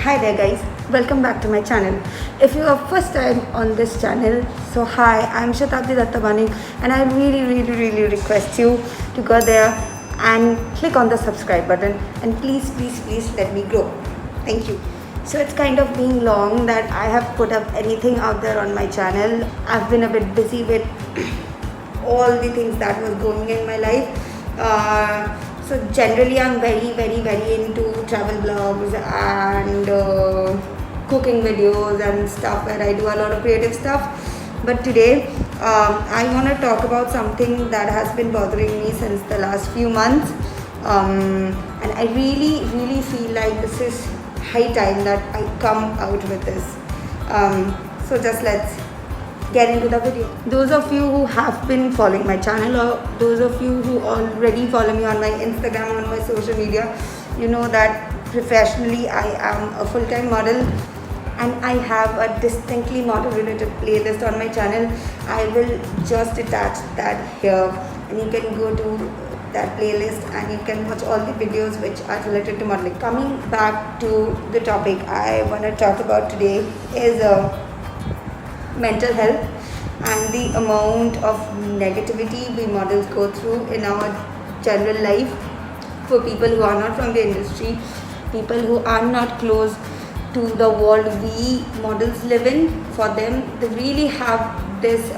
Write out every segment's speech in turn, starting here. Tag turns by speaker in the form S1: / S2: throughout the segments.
S1: Hi there guys, welcome back to my channel. If you are first time on this channel, so hi, I'm Shatabdi Dattabani and I really request you to go there and click on the subscribe button and please let me grow. Thank you. So it's kind of being long that I have put up anything out there on my channel. I've been a bit busy with all the things that was going in my life. So generally I'm very into travel blogs and cooking videos and stuff where I do a lot of creative stuff. But today I want to talk about something that has been bothering me since the last few months, and I really feel like this is high time that I come out with this. So just let's get into the video. Those of you who have been following my channel, or those of you who already follow me on my Instagram, on my social media, you know that professionally I am a full-time model and I have a distinctly model related playlist on my channel. I will just attach that here and you can go to that playlist and you can watch all the videos which are related to modeling. Coming back to the topic I want to talk about today is mental health and the amount of negativity we models go through in our general life. For people who are not from the industry, people who are not close to the world we models live in, for them they really have this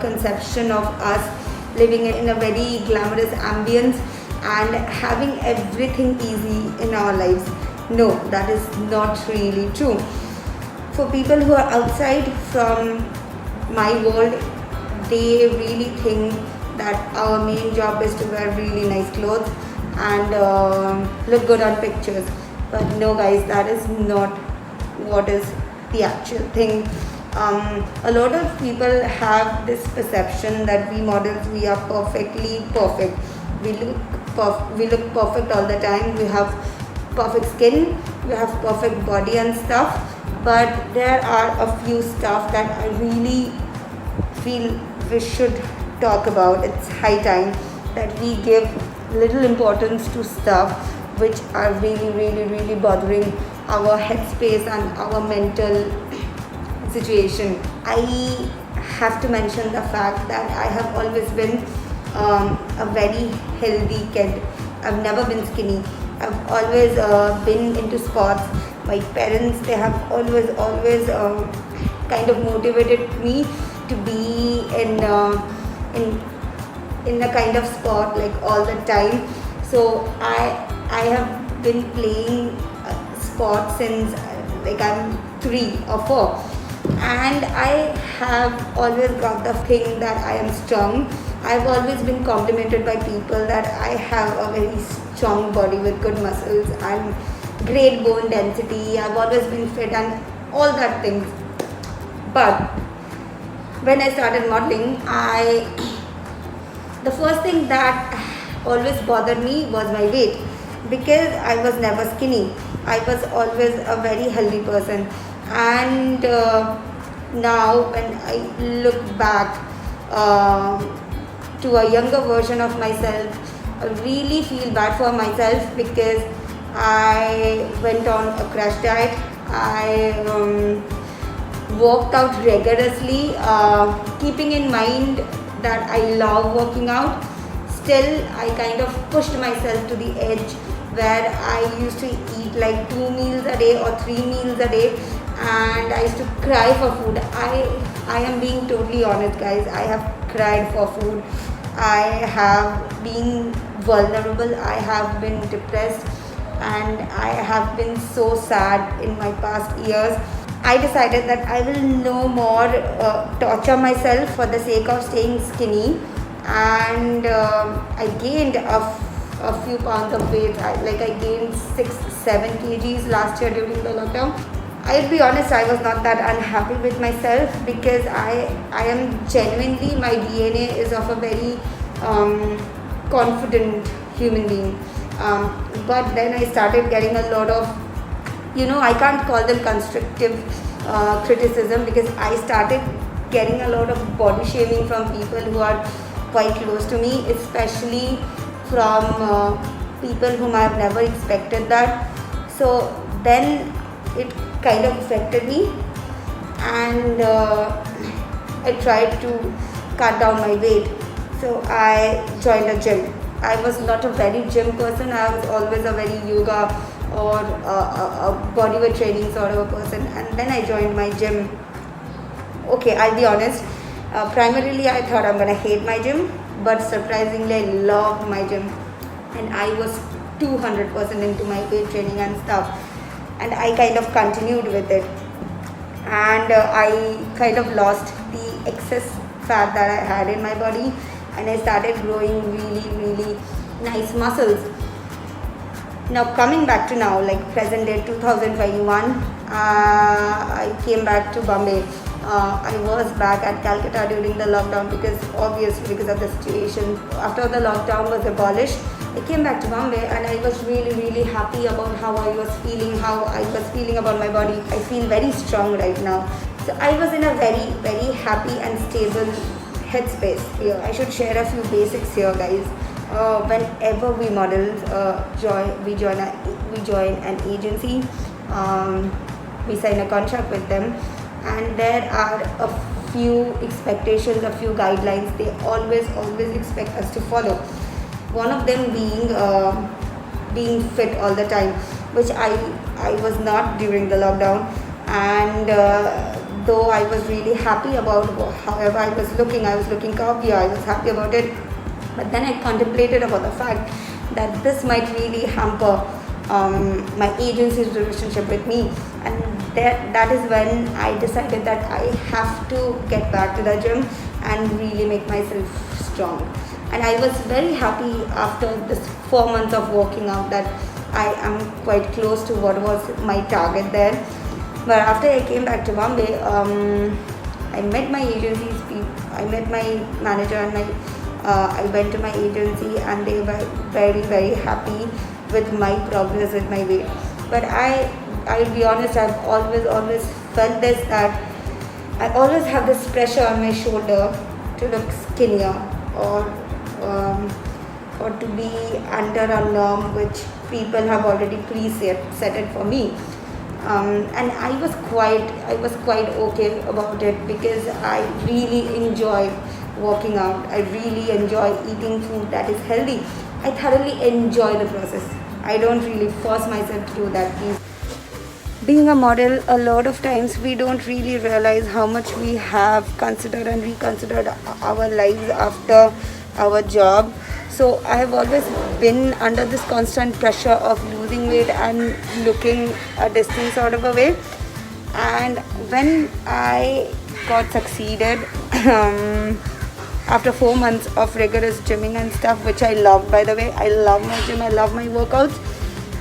S1: conception of us living in a very glamorous ambience and having everything easy in our lives. No, that is not really true. For people who are outside from my world, they really think that our main job is to wear really nice clothes and look good on pictures. But no guys, that is not what is the actual thing. A lot of people have this perception that we models, we are perfectly perfect. We look perfect all the time. We have perfect skin, we have perfect body and stuff. But there are a few stuff that I really feel we should talk about. It's high time that we give little importance to stuff which are really bothering our headspace and our mental situation. I have to mention the fact that I have always been a very healthy kid. I've never been skinny. I've always been into sports. My parents, they have always kind of motivated me to be in a kind of sport like all the time. So I have been playing sport since like I'm 3 or 4, and I have always got the thing that I am strong. I've always been complimented by people that I have a very strong body with good muscles and great bone density. I've always been fit and all that things. But when I started modeling, the first thing that always bothered me was my weight, because I was never skinny. I was always a very healthy person, and now when I look back to a younger version of myself, I really feel bad for myself because I went on a crash diet. I worked out rigorously, keeping in mind that I love working out. Still, I kind of pushed myself to the edge where I used to eat like 2 meals a day or 3 meals a day, and I used to cry for food. I am being totally honest guys, I have cried for food. I have been vulnerable, I have been depressed, and I have been so sad in my past years. I decided that I will no more torture myself for the sake of staying skinny, and I gained a few pounds of weight. I gained 6-7 kgs last year during the lockdown. I'll be honest, I was not that unhappy with myself because I am genuinely, my DNA is of a very confident human being. But then I started getting a lot of, I can't call them constructive criticism, because I started getting a lot of body shaming from people who are quite close to me, especially from people whom I have never expected that. So then it kind of affected me, and I tried to cut down my weight. So I joined a gym. I was not a very gym person. I was always a very yoga or a bodyweight training sort of a person. And then I joined my gym. Okay, I'll be honest. Primarily, I thought I'm gonna hate my gym, but surprisingly, I loved my gym, and I was 200% into my weight training and stuff. And I kind of continued with it, and I kind of lost the excess fat that I had in my body, and I started growing really nice muscles. Now coming back to now, like present day 2021, I came back to Bombay. I was back at Calcutta during the lockdown because obviously because of the situation. After the lockdown was abolished, I came back to Bombay, and I was really happy about how I was feeling about my body. I feel very strong right now. So I was in a very happy and stable headspace here. I should share a few basics here, guys. Whenever we model, we join an agency. We sign a contract with them, and there are a few expectations, a few guidelines they always expect us to follow. One of them being fit all the time, which I was not during the lockdown, and though I was really happy about however I was looking curvy, I was happy about it. But then I contemplated about the fact that this might really hamper my agency's relationship with me, and that is when I decided that I have to get back to the gym and really make myself strong. And I was very happy after this 4 months of working out that I am quite close to what was my target there. But after I came back to Bombay, I met my agency's people. I met my manager, and I went to my agency, and they were very happy with my progress with my weight. But I'll be honest, I've always felt this, that I always have this pressure on my shoulder to look skinnier, or to be under a norm which people have already set it for me. And I was quite okay about it because I really enjoy working out. I really enjoy eating food that is healthy. I thoroughly enjoy the process. I don't really force myself to do that. Being a model, a lot of times we don't really realize how much we have considered and reconsidered our lives after our job. So I have always been under this constant pressure of losing weight and looking a distinct sort of a way. And when I got succeeded after 4 months of rigorous gymming and stuff, which I love, by the way, I love my gym, I love my workouts.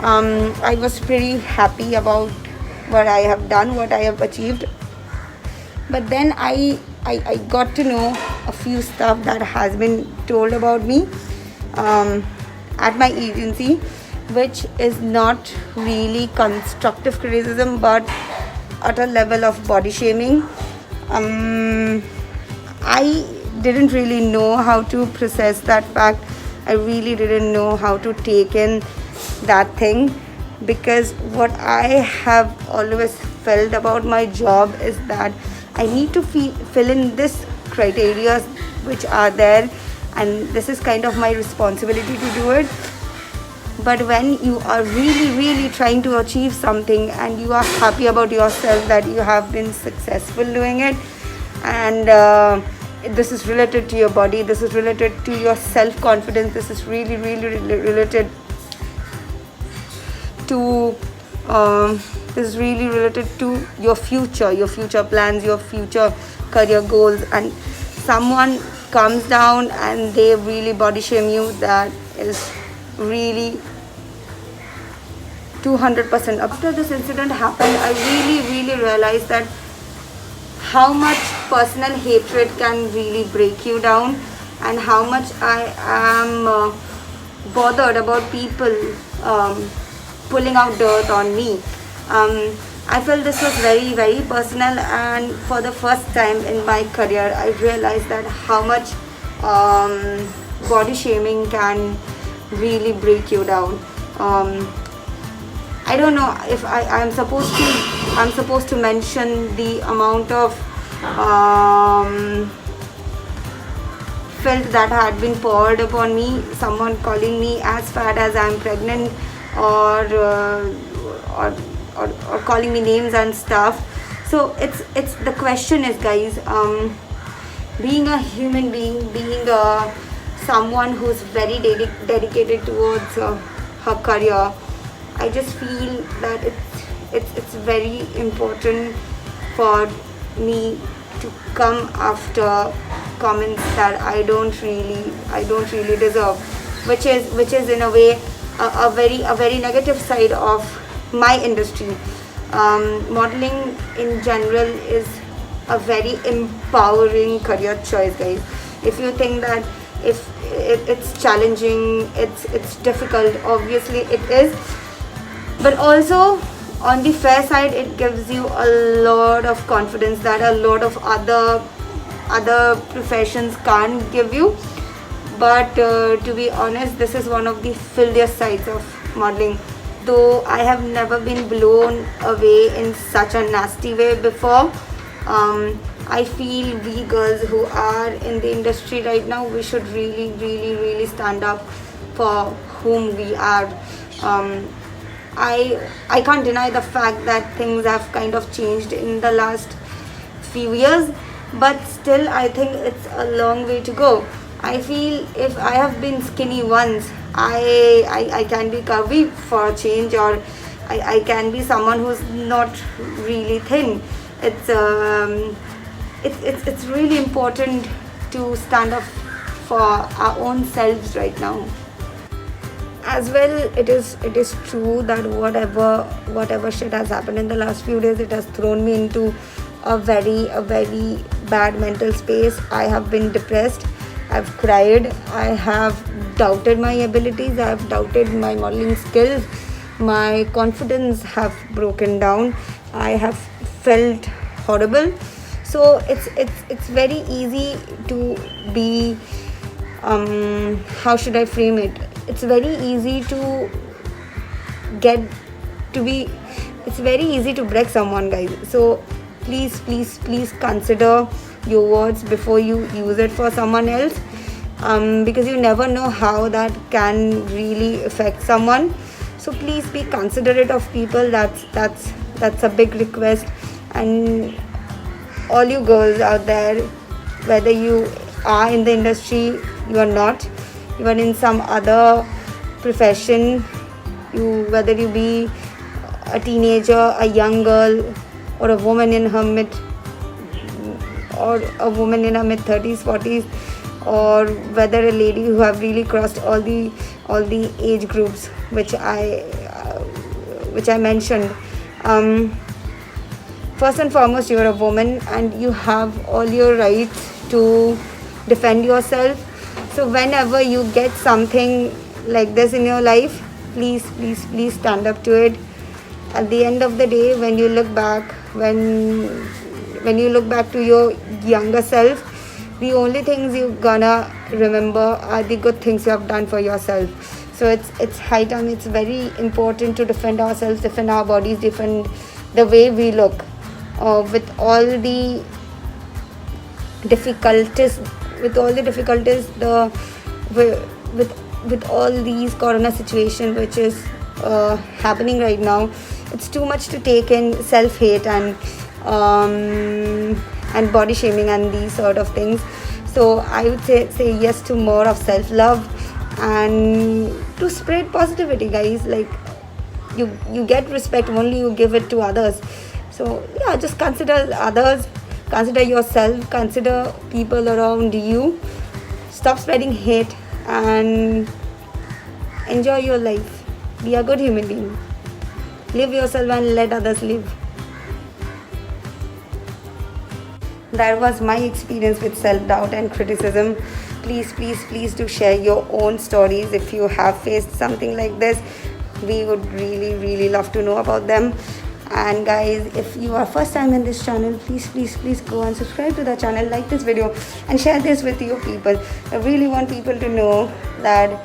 S1: I was pretty happy about what I have done, what I have achieved. But then I got to know a few stuff that has been told about me at my agency, which is not really constructive criticism, but at a level of body shaming. I didn't really know how to process that fact. I really didn't know how to take in that thing, because what I have always felt about my job is that I need to fill in this criteria which are there, and this is kind of my responsibility to do it. But when you are really trying to achieve something and you are happy about yourself that you have been successful doing it, and this is related to your body, this is related to your self-confidence, this is really related to your future plans, your future career goals, and someone comes down and they really body shame you, that is really 200%. After this incident happened, I really realized that how much personal hatred can really break you down, and how much I am bothered about people pulling out dirt on me. I felt this was very personal, and for the first time in my career I realized that how much body shaming can really break you down. I don't know if I'm supposed to mention the amount of filth that had been poured upon me, someone calling me as fat as I'm pregnant, or or calling me names and stuff. So it's the question is, guys, being a human being, being someone who's very dedicated towards her career, I just feel that it's very important for me to come after comments that I don't really deserve, which is in a way a very negative side of my industry. Modeling in general is a very empowering career choice, guys. If you think that if it's challenging, it's difficult, obviously it is, but also on the fair side, it gives you a lot of confidence that a lot of other professions can't give you. But to be honest, this is one of the filthiest sides of modeling, though I have never been blown away in such a nasty way before. I feel we girls who are in the industry right now, we should really stand up for whom we are. I can't deny the fact that things have kind of changed in the last few years, but still I think it's a long way to go. I feel if I have been skinny once, I can be curvy for a change, or I can be someone who's not really thin. It's really important to stand up for our own selves right now. As well, it is true that whatever shit has happened in the last few days, it has thrown me into a very bad mental space. I have been depressed, I've cried, I have doubted my abilities, I have doubted my modeling skills, my confidence have broken down, I have felt horrible. So it's very easy to be, how should I frame it, it's very easy to get to be it's very easy to break someone, guys. So please consider your words before you use it for someone else, because you never know how that can really affect someone. So please be considerate of people. That's a big request. And all you girls out there, whether you are in the industry, you are not, you are in some other profession, whether you be a teenager, a young girl, or a woman in her mid 30s, 40s, or whether a lady who have really crossed all the age groups which I mentioned. First and foremost, you are a woman and you have all your rights to defend yourself. So whenever you get something like this in your life, please stand up to it. At the end of the day, when you look back to your younger self, the only things you're gonna remember are the good things you have done for yourself. So it's high time, it's very important to defend ourselves, defend our bodies, defend the way we look. With all the difficulties, with all these corona situation which is happening right now, it's too much to take in. Self-hate and body shaming and these sort of things. So I would say yes to more of self-love and to spread positivity, guys. Like you get respect only you give it to others. So yeah, just consider others, consider yourself, consider people around you. Stop spreading hate and enjoy your life. Be a good human being. Live yourself and let others live. That was my experience with self-doubt and criticism. Please do share your own stories if you have faced something like this. We would really love to know about them. And guys, if you are first time in this channel, please go and subscribe to the channel, like this video and share this with your people. I really want people to know that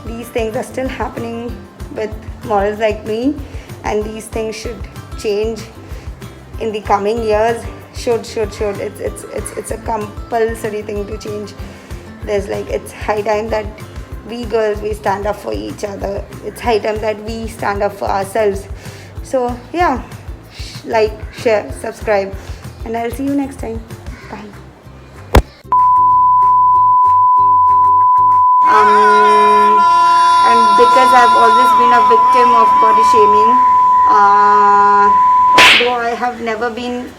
S1: these things are still happening with models like me, and these things should change in the coming years. Should it's a compulsory thing to change. There's like, it's high time that we girls, we stand up for each other. It's high time that we stand up for ourselves. So yeah, like, share, subscribe, and I'll see you next time. Bye. And because I've always been a victim of body shaming, though I have never been